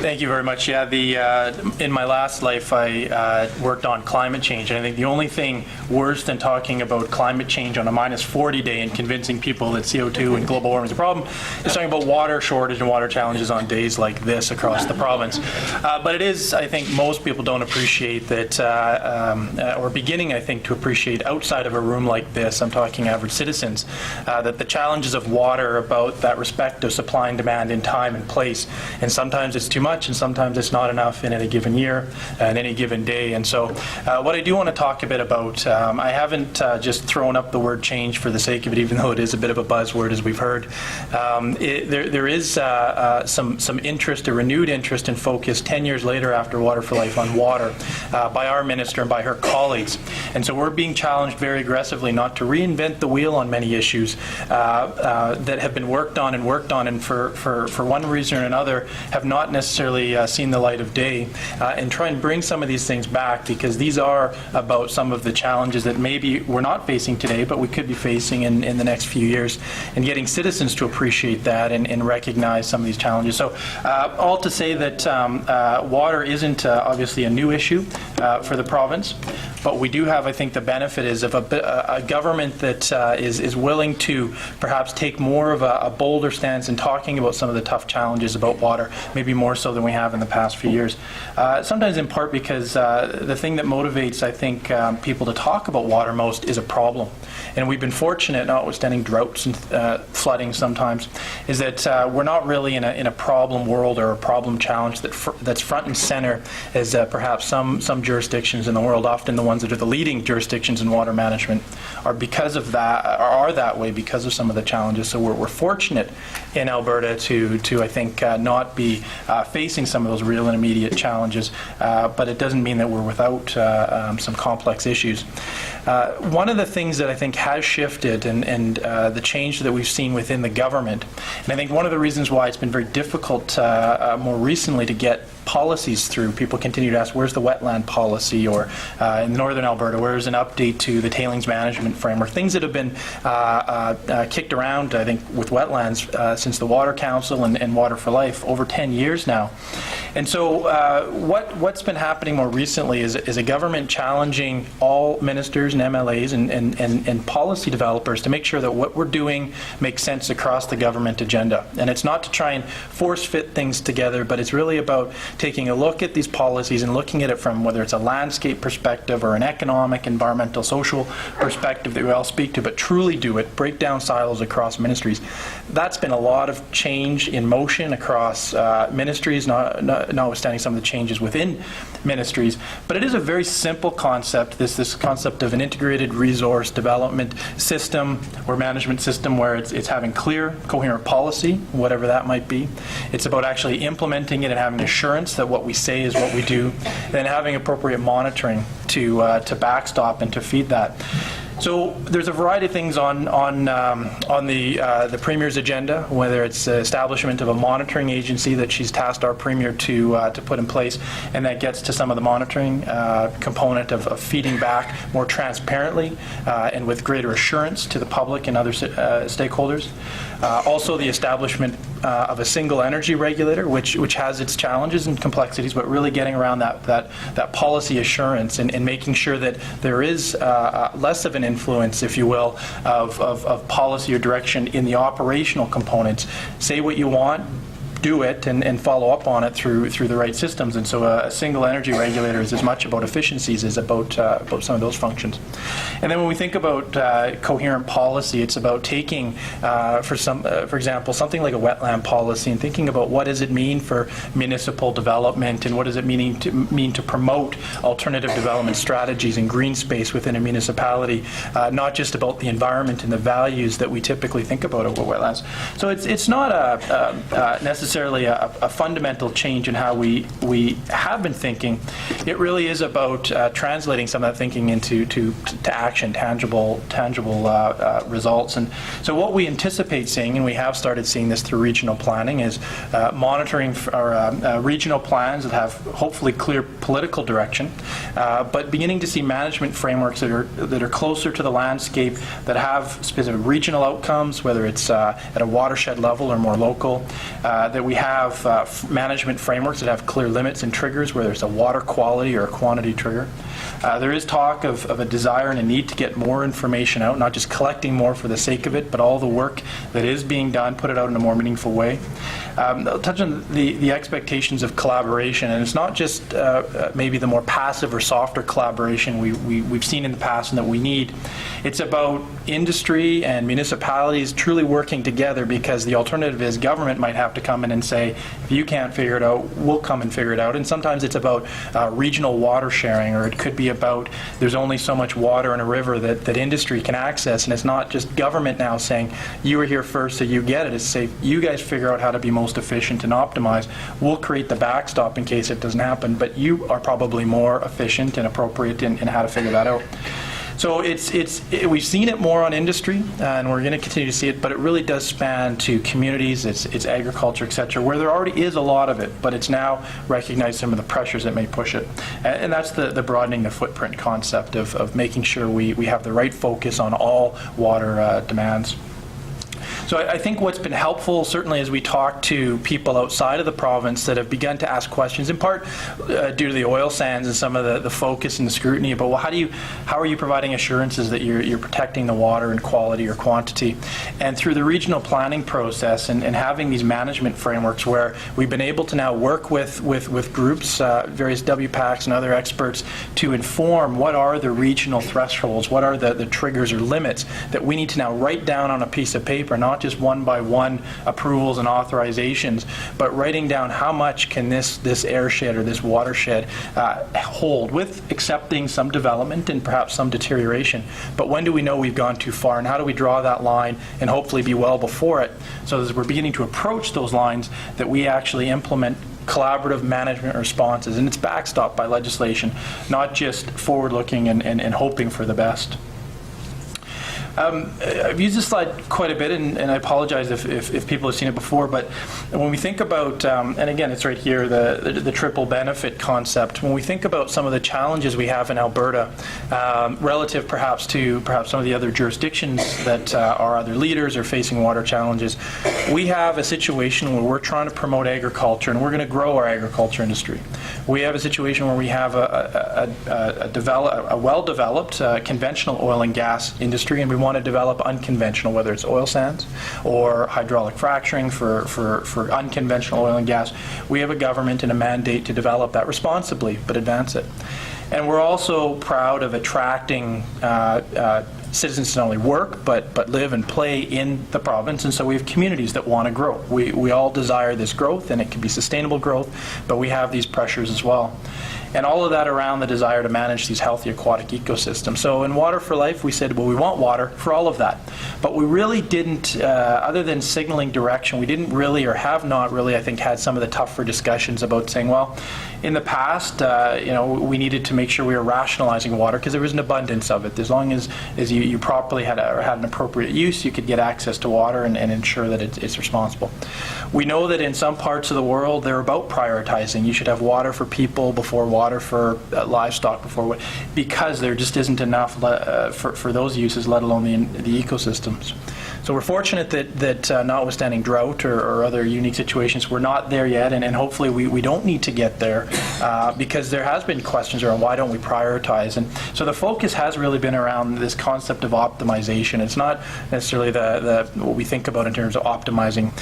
Thank you very much. Yeah, in my last life, I worked on climate change, and I think the only thing worse than talking about climate change on a -40 day and convincing people that CO2 and global warming is a problem is talking about water shortage and water challenges on days like this across the province. But it is, I think, most people don't appreciate that, or beginning, I think, to appreciate outside of a room like this, I'm talking average citizens, that the challenges of water are about that respect of supply and demand in time and place, and sometimes it's too much and sometimes it's not enough in any given year and any given day. And so what I do want to talk a bit about, I haven't just thrown up the word change for the sake of it, even though it is a bit of a buzzword, as we've heard. There is some interest, a renewed interest and focus 10 years later after Water for Life on water by our minister and by her colleagues. And so we're being challenged very aggressively not to reinvent the wheel on many issues that have been worked on and for one reason or another have not necessarily seen the light of day, and try and bring some of these things back, because these are about some of the challenges that maybe we're not facing today but we could be facing in the next few years, and getting citizens to appreciate that and recognize some of these challenges. So all to say that water isn't obviously a new issue for the province, but we do have, I think, the benefit is of a government that is willing to perhaps take more of a bolder stance in talking about some of the tough challenges about water, maybe more so than we have in the past few years. Sometimes in part because the thing that motivates, I think, people to talk about water most is a problem. And we've been fortunate, notwithstanding droughts and flooding sometimes, is that we're not really in a problem world or a problem challenge that's front and center as perhaps some jurisdictions in the world, often the ones that are the leading jurisdictions in water management, are because of that, are that way because of some of the challenges. So we're fortunate in Alberta to I think, not be facing some of those real and immediate challenges, but it doesn't mean that we're without some complex issues. One of the things that I think has shifted and the change that we've seen within the government, and I think one of the reasons why it's been very difficult more recently to get policies through. People continue to ask, where's the wetland policy, or in northern Alberta, where's an update to the tailings management framework? Things that have been kicked around, I think, with wetlands since the Water Council and Water for Life over 10 years now. And so what's been happening more recently is a government challenging all ministers and MLAs and policy developers to make sure that what we're doing makes sense across the government agenda. And it's not to try and force fit things together, but it's really about taking a look at these policies and looking at it from whether it's a landscape perspective or an economic, environmental, social perspective that we all speak to, but truly do it, break down silos across ministries. That's been a lot of change in motion across ministries, notwithstanding some of the changes within ministries. But it is a very simple concept, this concept of an integrated resource development system or management system where it's having clear, coherent policy, whatever that might be. It's about actually implementing it and having assurance that what we say is what we do, then having appropriate monitoring to backstop and to feed that. So there's a variety of things on the Premier's agenda, whether it's the establishment of a monitoring agency that she's tasked our Premier to put in place, and that gets to some of the monitoring component of feeding back more transparently and with greater assurance to the public and other stakeholders. Also the establishment of a single energy regulator, which has its challenges and complexities, but really getting around that policy assurance and making sure that there is less of an influence, if you will, of policy or direction in the operational components. Say what you want, do it, and follow up on it through the right systems. And so a single energy regulator is as much about efficiencies as about some of those functions. And then when we think about coherent policy, it's about taking, for example, something like a wetland policy and thinking about what does it mean for municipal development, and what does it mean to promote alternative development strategies and green space within a municipality, not just about the environment and the values that we typically think about over wetlands. So it's not necessarily a fundamental change in how we have been thinking. It really is about translating some of that thinking into action, tangible results. And so what we anticipate seeing, and we have started seeing this through regional planning, is monitoring our regional plans that have hopefully clear political direction, but beginning to see management frameworks that are closer to the landscape, that have specific regional outcomes, whether it's at a watershed level or more local, that that we have management frameworks that have clear limits and triggers where there's a water quality or a quantity trigger. There is talk of a desire and a need to get more information out, not just collecting more for the sake of it, but all the work that is being done, put it out in a more meaningful way. I'll touch on the expectations of collaboration, and it's not just maybe the more passive or softer collaboration we've seen in the past and that we need. It's about industry and municipalities truly working together, because the alternative is government might have to come in and say, if you can't figure it out, we'll come and figure it out. And sometimes it's about regional water sharing, or it could be about there's only so much water in a river that industry can access, and it's not just government now saying, you were here first so you get it. It's say, you guys figure out how to be most efficient and optimize. We'll create the backstop in case it doesn't happen, but you are probably more efficient and appropriate in how to figure that out. So we've seen it more on industry, and we're going to continue to see it, but it really does span to communities, it's agriculture, etc., where there already is a lot of it, but it's now recognized some of the pressures that may push it. And that's the broadening the footprint concept of making sure we have the right focus on all water demands. So I think what's been helpful, certainly as we talk to people outside of the province that have begun to ask questions, in part due to the oil sands and some of the focus and the scrutiny about, well, how are you providing assurances that you're protecting the water in quality or quantity? And through the regional planning process and having these management frameworks where we've been able to now work with groups, various WPACs and other experts, to inform what are the regional thresholds, what are the triggers or limits that we need to now write down on a piece of paper, not just one by one approvals and authorizations, but writing down how much can this airshed or this watershed hold, with accepting some development and perhaps some deterioration. But when do we know we've gone too far, and how do we draw that line and hopefully be well before it, so as we're beginning to approach those lines that we actually implement collaborative management responses, and it's backstopped by legislation, not just forward-looking and hoping for the best. I've used this slide quite a bit, and I apologize if people have seen it before, but when we think about, and again, it's right here, the triple benefit concept, when we think about some of the challenges we have in Alberta, relative perhaps to some of the other jurisdictions that are either leaders or facing water challenges, we have a situation where we're trying to promote agriculture, and we're going to grow our agriculture industry. We have a situation where we have a well-developed conventional oil and gas industry, and we want to develop unconventional, whether it's oil sands or hydraulic fracturing for unconventional oil and gas. We have a government and a mandate to develop that responsibly, but advance it. And we're also proud of attracting citizens to not only work, but live and play in the province, and so we have communities that want to grow. We all desire this growth, and it can be sustainable growth, but we have these pressures as well. And all of that around the desire to manage these healthy aquatic ecosystems. So in Water for Life, we said, well, we want water for all of that. But we really didn't, other than signaling direction, we didn't really, or have not really, I think, had some of the tougher discussions about saying, well, in the past, we needed to make sure we were rationalizing water because there was an abundance of it. As long as you properly had an appropriate use, you could get access to water and ensure that it's responsible. We know that in some parts of the world, they're about prioritizing. You should have water for people before water for livestock before, because there just isn't enough for those uses, let alone the ecosystems. So we're fortunate that notwithstanding drought or other unique situations, we're not there yet, and hopefully we don't need to get there, because there has been questions around why don't we prioritize. And so the focus has really been around this concept of optimization. It's not necessarily what we think about in terms of optimizing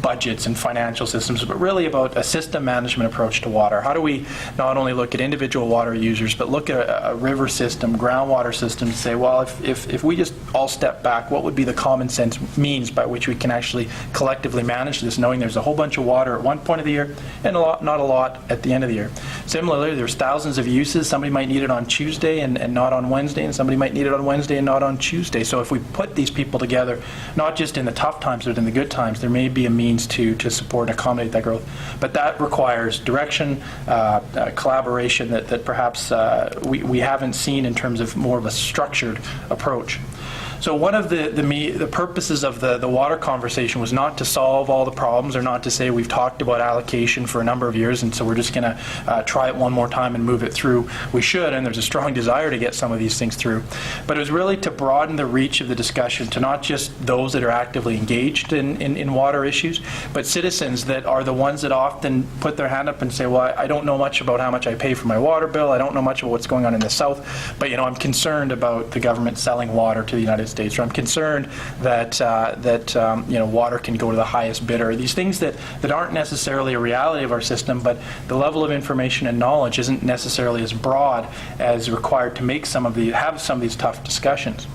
budgets and financial systems, but really about a system management approach to water. How do we not only look at individual water users, but look at a river system, groundwater system, to say, well, if we just all step back, what would be the common sense means by which we can actually collectively manage this, knowing there's a whole bunch of water at one point of the year and not a lot at the end of the year. Similarly, there's thousands of uses. Somebody might need it on Tuesday and not on Wednesday, and somebody might need it on Wednesday and not on Tuesday. So if we put these people together, not just in the tough times, but in the good times, there may be a means to support and accommodate that growth. But that requires direction, collaboration that perhaps we haven't seen in terms of more of a structured approach. So one of the purposes of the water conversation was not to solve all the problems, or not to say we've talked about allocation for a number of years and so we're just going to try it one more time and move it through. We should, and there's a strong desire to get some of these things through. But it was really to broaden the reach of the discussion to not just those that are actively engaged in water issues, but citizens that are the ones that often put their hand up and say, well, I don't know much about how much I pay for my water bill. I don't know much about what's going on in the South, but I'm concerned about the government selling water to the United States, or I'm concerned that water can go to the highest bidder. These things that aren't necessarily a reality of our system, but the level of information and knowledge isn't necessarily as broad as required to have some of these tough discussions.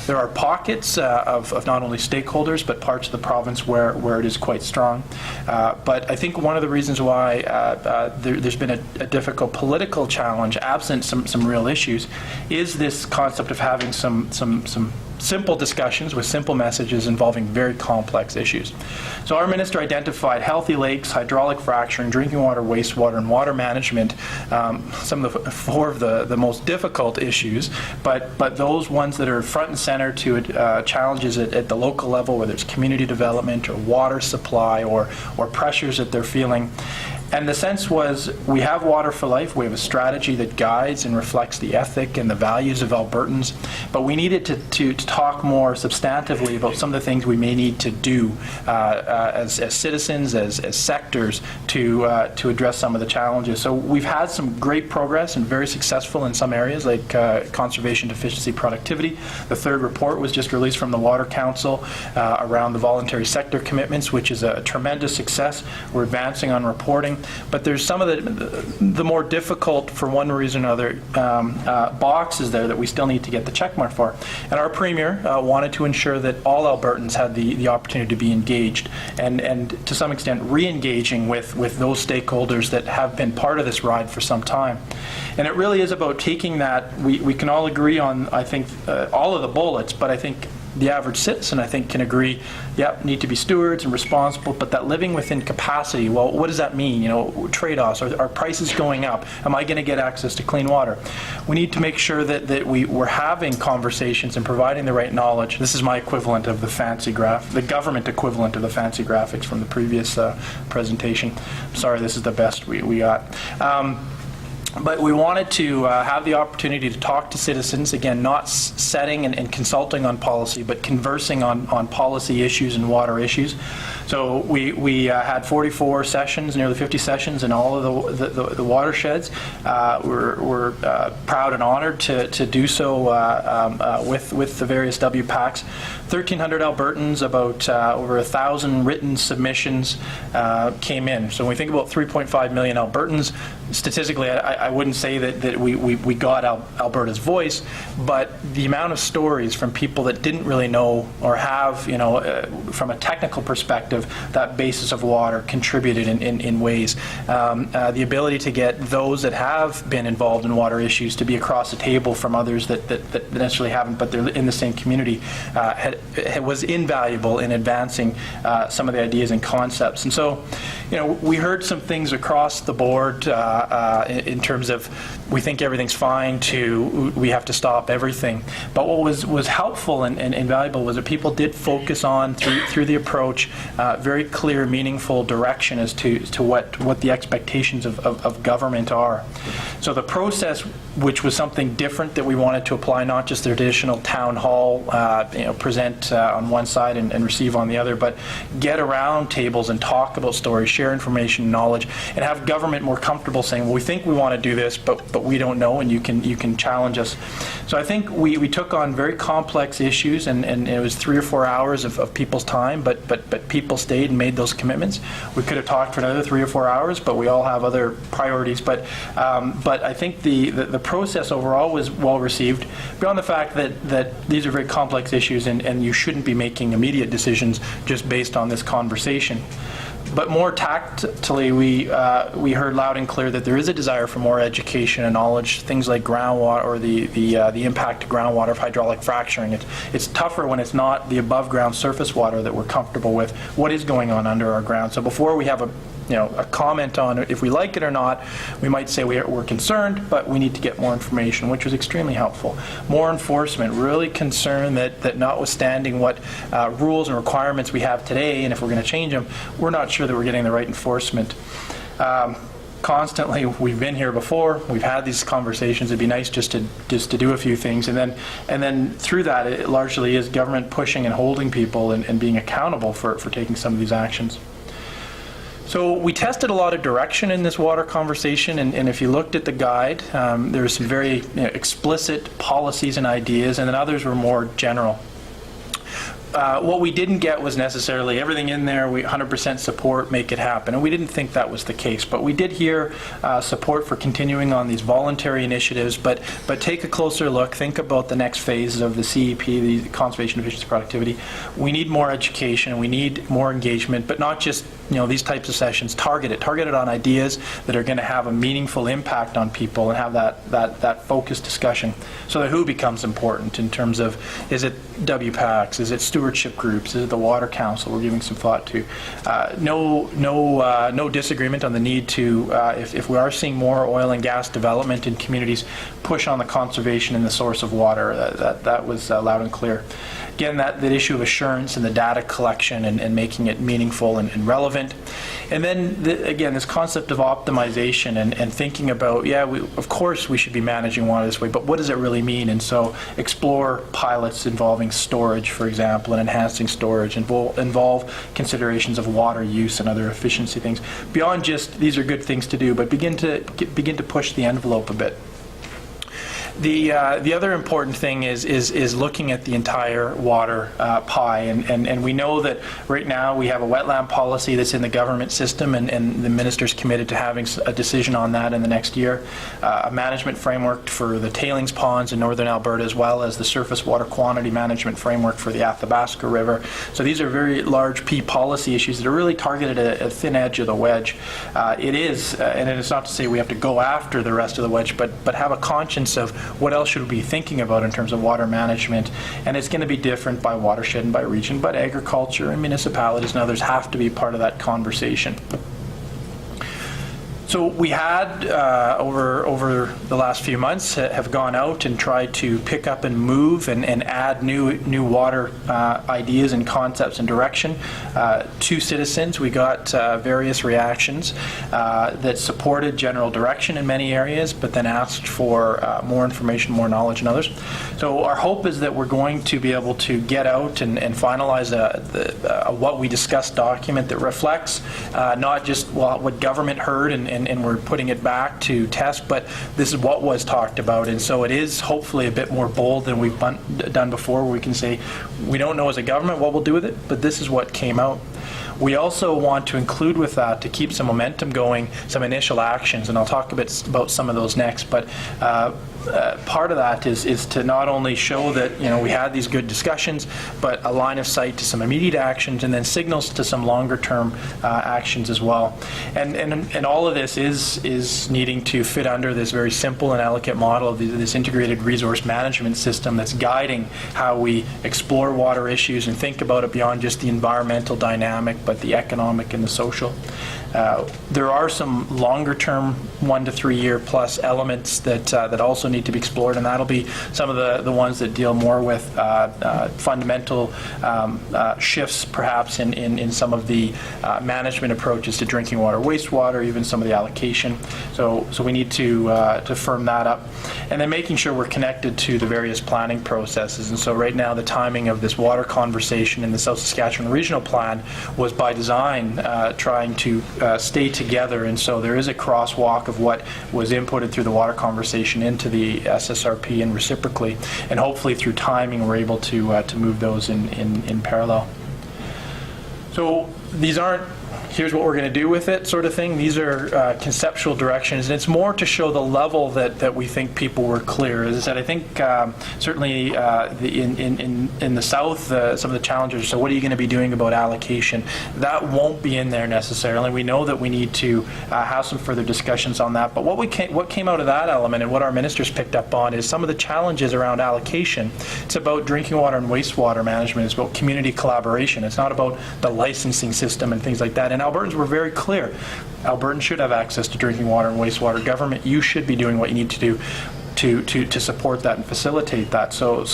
There are pockets of not only stakeholders but parts of the province where it is quite strong. But I think one of the reasons why there's been a difficult political challenge, absent some real issues, is this concept of having some simple discussions with simple messages involving very complex issues. So our minister identified healthy lakes, hydraulic fracturing, drinking water, wastewater, and water management, some of the four of the most difficult issues, but those ones that are front and center to challenges at the local level, whether it's community development or water supply or pressures that they're feeling. And the sense was, we have Water for Life, we have a strategy that guides and reflects the ethic and the values of Albertans, but we needed to talk more substantively about some of the things we may need to do as citizens, as sectors, to address some of the challenges. So we've had some great progress and very successful in some areas, like conservation, efficiency, productivity. The third report was just released from the Water Council around the voluntary sector commitments, which is a tremendous success. We're advancing on reporting. But there's some of the more difficult, for one reason or another, boxes there that we still need to get the check mark for. And our Premier wanted to ensure that all Albertans had the opportunity to be engaged and to some extent re-engaging with those stakeholders that have been part of this ride for some time. And it really is about taking that. We can all agree on, I think, all of the bullets, but I think the average citizen, I think, can agree, need to be stewards and responsible, but that living within capacity, well, what does that mean? Trade-offs. Are prices going up? Am I going to get access to clean water? We need to make sure that we're having conversations and providing the right knowledge. This is my equivalent of the fancy the government equivalent of the fancy graphics from the previous presentation. I'm sorry, this is the best we got. But we wanted to have the opportunity to talk to citizens, again, not setting and consulting on policy, but conversing on policy issues and water issues. So we had 44 sessions, nearly 50 sessions in all of the watersheds. We're proud and honored to do so with the various WPACs. 1,300 Albertans, about over 1,000 written submissions came in. So when we think about 3.5 million Albertans, statistically, I wouldn't say that we got Alberta's voice, but the amount of stories from people that didn't really know or have, from a technical perspective, that basis of water contributed in ways. The ability to get those that have been involved in water issues to be across the table from others that necessarily haven't, but they're in the same community, was invaluable in advancing some of the ideas and concepts. And so, we heard some things across the board in terms of we think everything's fine to we have to stop everything. But what was helpful and valuable was that people did focus on, through the approach, very clear, meaningful direction as to what the expectations of government are. So the process, which was something different that we wanted to apply, not just the traditional town hall, present on one side and receive on the other, but get around tables and talk about stories, share information, knowledge, and have government more comfortable saying, well, we think we want to do this, but we don't know, and you can challenge us. So I think we took on very complex issues, and it was 3 or 4 hours of people's time, but people stayed and made those commitments. We could have talked for another 3 or 4 hours, but we all have other priorities. But I think the process overall was well received, beyond the fact that these are very complex issues, and you shouldn't be making immediate decisions just based on this conversation. But more tactily, we heard loud and clear that there is a desire for more more education and knowledge, things like groundwater or the impact to groundwater of hydraulic fracturing. It's tougher when it's not the above ground surface water that we're comfortable with. What is going on under our ground? So before we have a comment on if we like it or not, we might say we're concerned, but we need to get more information, which was extremely helpful. More enforcement, really concerned that notwithstanding what rules and requirements we have today, and if we're going to change them, we're not sure that we're getting the right enforcement. Constantly, we've been here before, we've had these conversations. It'd be nice just to do a few things, and then through that, it largely is government pushing and holding people and being accountable for taking some of these actions. So we tested a lot of direction in this water conversation, and if you looked at the guide, there were some very explicit policies and ideas, and then others were more general. What we didn't get was necessarily everything in there, we 100% support, make it happen, and we didn't think that was the case. But we did hear support for continuing on these voluntary initiatives, but take a closer look, think about the next phases of the CEP, the Conservation, Efficiency, Productivity. We need more education, we need more engagement, but not just these types of sessions. Targeted on ideas that are going to have a meaningful impact on people and have that focused discussion. So the who becomes important in terms of, is it WPACs, is it stewardship groups, is it the Water Council we're giving some thought to. No disagreement on the need to, if we are seeing more oil and gas development in communities, push on the conservation and the source of water. That was loud and clear. Again, that issue of assurance and the data collection and making it meaningful and relevant. And then, again, this concept of optimization and thinking about, of course we should be managing water this way, but what does it really mean? And so explore pilots involving storage, for example, and enhancing storage, involve considerations of water use and other efficiency things. Beyond just, these are good things to do, but begin to push the envelope a bit. The other important thing is looking at the entire water pie, and we know that right now we have a wetland policy that's in the government system, and the minister's committed to having a decision on that in the next year, a management framework for the tailings ponds in northern Alberta, as well as the surface water quantity management framework for the Athabasca River. So these are very large P policy issues that are really targeted at a thin edge of the wedge. It is, and it's not to say we have to go after the rest of the wedge, but have a conscience of what else should we be thinking about in terms of water management. And it's going to be different by watershed and by region, but agriculture and municipalities and others have to be part of that conversation. So we had, over the last few months, have gone out and tried to pick up and move and add new water ideas and concepts and direction to citizens. We got various reactions that supported general direction in many areas, but then asked for more information, more knowledge in others. So our hope is that we're going to be able to get out and finalize a what we discussed document that reflects not just what government heard and we're putting it back to test, but this is what was talked about, and so it is hopefully a bit more bold than we've done before, where we can say we don't know as a government what we'll do with it, but this is what came out. We also want to include with that, to keep some momentum going, some initial actions, and I'll talk a bit about some of those next, but part of that is to not only show that we had these good discussions, but a line of sight to some immediate actions, and then signals to some longer term actions as well. And all of this is needing to fit under this very simple and elegant model of this integrated resource management system that's guiding how we explore water issues and think about it beyond just the environmental dynamic, but the economic and the social. There are some longer term 1 to 3 year plus elements that also need to be explored, and that'll be some of the ones that deal more with fundamental shifts perhaps in some of the management approaches to drinking water, wastewater, even some of the allocation. So we need to firm that up, and then making sure we're connected to the various planning processes. And so right now the timing of this water conversation in the South Saskatchewan Regional Plan was by design trying to stay together, and so there is a crosswalk of what was inputted through the water conversation into the SSRP and reciprocally, and hopefully through timing we're able to move those in parallel. So these aren't here's what we're going to do with it sort of thing. These are conceptual directions, and it's more to show the level that we think people were clear. As I said, I think certainly in the South, some of the challenges, so what are you going to be doing about allocation? That won't be in there necessarily. We know that we need to have some further discussions on that, but what came out of that element and what our ministers picked up on is some of the challenges around allocation. It's about drinking water and wastewater management. It's about community collaboration. It's not about the licensing system and things like that. And Albertans were very clear. Albertans should have access to drinking water and wastewater. Government, you should be doing what you need to do to support that and facilitate that. So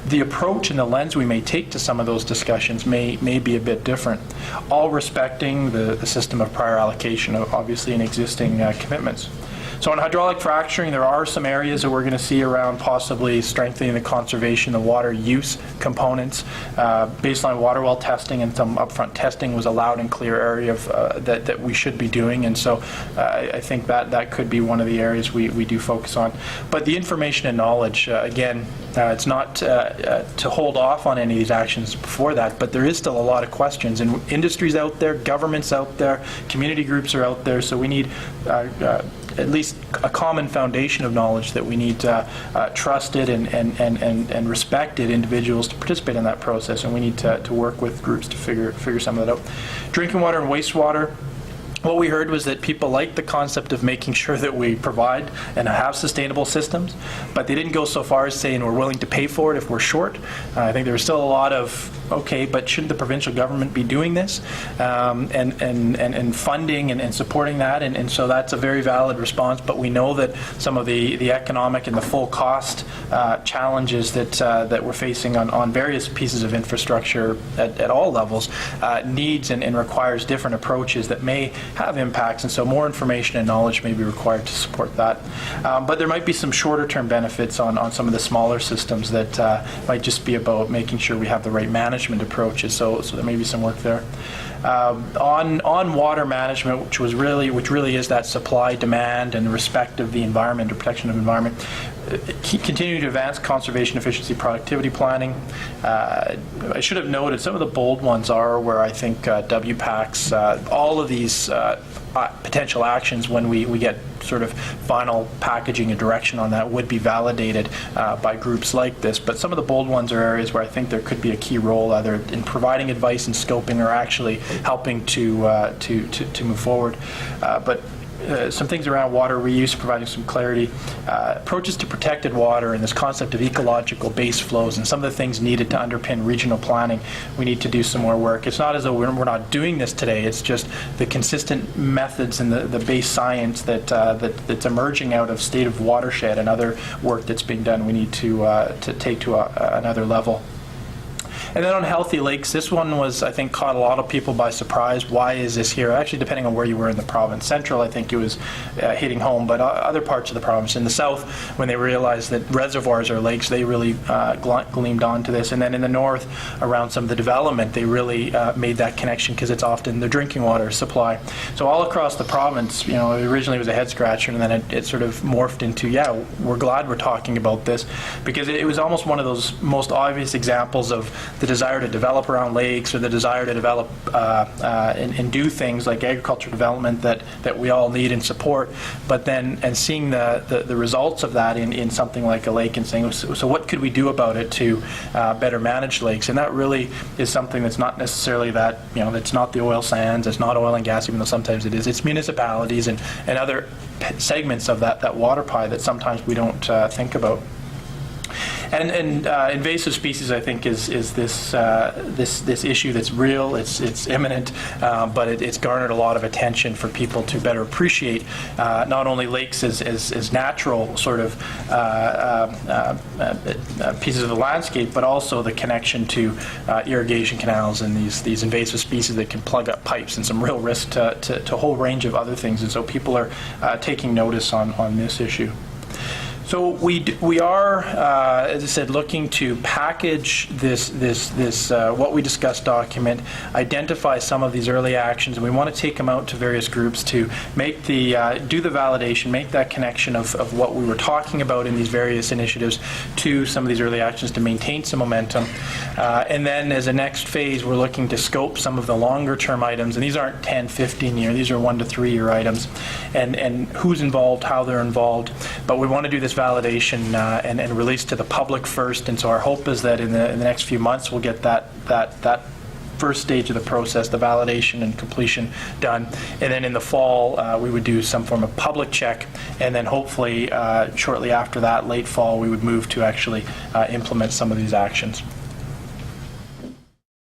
the approach and the lens we may take to some of those discussions may be a bit different, all respecting the system of prior allocation, obviously, in existing commitments. So on hydraulic fracturing, there are some areas that we're going to see around possibly strengthening the conservation, the water use components. Baseline water well testing and some upfront testing was a loud and clear area of, that we should be doing, and so I think that could be one of the areas we do focus on. But the information and knowledge, again, it's not to hold off on any of these actions before that, but there is still a lot of questions, and industries out there, governments out there, community groups are out there, so we need at least a common foundation of knowledge that we need trusted and respected individuals to participate in that process, and we need to work with groups to figure some of that out. Drinking water and wastewater. What we heard was that people like the concept of making sure that we provide and have sustainable systems, but they didn't go so far as saying we're willing to pay for it if we're short. I think there was still a lot of, okay, but shouldn't the provincial government be doing this and funding and supporting that? And so that's a very valid response, but we know that some of the economic and the full cost challenges that we're facing on various pieces of infrastructure at all levels needs and requires different approaches that may have impacts, and so more information and knowledge may be required to support that. But there might be some shorter term benefits on some of the smaller systems that might just be about making sure we have the right management approaches, so there may be some work there. On water management, which really is that supply, demand, and respect of the environment or protection of the environment, continue to advance conservation, efficiency, productivity planning. I should have noted some of the bold ones are where I think WPACs, all of these potential actions when we get sort of final packaging and direction on that would be validated by groups like this. But some of the bold ones are areas where I think there could be a key role either in providing advice and scoping or actually helping to move forward. But some things around water reuse, providing some clarity, approaches to protected water, and this concept of ecological base flows, and some of the things needed to underpin regional planning. We need to do some more work. It's not as though we're not doing this today. It's just the consistent methods and the base science that's emerging out of State of Watershed and other work that's being done. We need to take to another level. And then on healthy lakes, this one was, I think, caught a lot of people by surprise. Why is this here? Actually, depending on where you were in the province. Central, I think it was hitting home, but other parts of the province. In the south, when they realized that reservoirs are lakes, they really gleamed onto this. And then in the north, around some of the development, they really made that connection because it's often the drinking water supply. So all across the province, it originally was a head scratcher, and then it sort of morphed into, yeah, we're glad we're talking about this, because it was almost one of those most obvious examples of the desire to develop around lakes, or the desire to develop and do things like agriculture development that we all need and support, but then seeing the results of that in something like a lake and saying, so what could we do about it to better manage lakes? And that really is something that's not necessarily that, it's not the oil sands, it's not oil and gas, even though sometimes it is. It's municipalities and other segments of that water pie that sometimes we don't think about. And invasive species, I think, is this issue that's real. It's imminent, but it's garnered a lot of attention for people to better appreciate not only lakes as natural sort of pieces of the landscape, but also the connection to irrigation canals and these invasive species that can plug up pipes, and some real risk to a whole range of other things. And so people are taking notice on this issue. So we are, as I said, looking to package this what we discussed document, identify some of these early actions, and we want to take them out to various groups to make do the validation, make that connection of what we were talking about in these various initiatives to some of these early actions to maintain some momentum. And then as a next phase, we're looking to scope some of the longer term items, and these aren't 10, 15 year, these are 1 to 3 year items, and who's involved, how they're involved. But we want to do this validation and release to the public first, and so our hope is that in the next few months we'll get that first stage of the process, the validation and completion, done. And then in the fall, we would do some form of public check, and then hopefully shortly after that, late fall, we would move to actually implement some of these actions.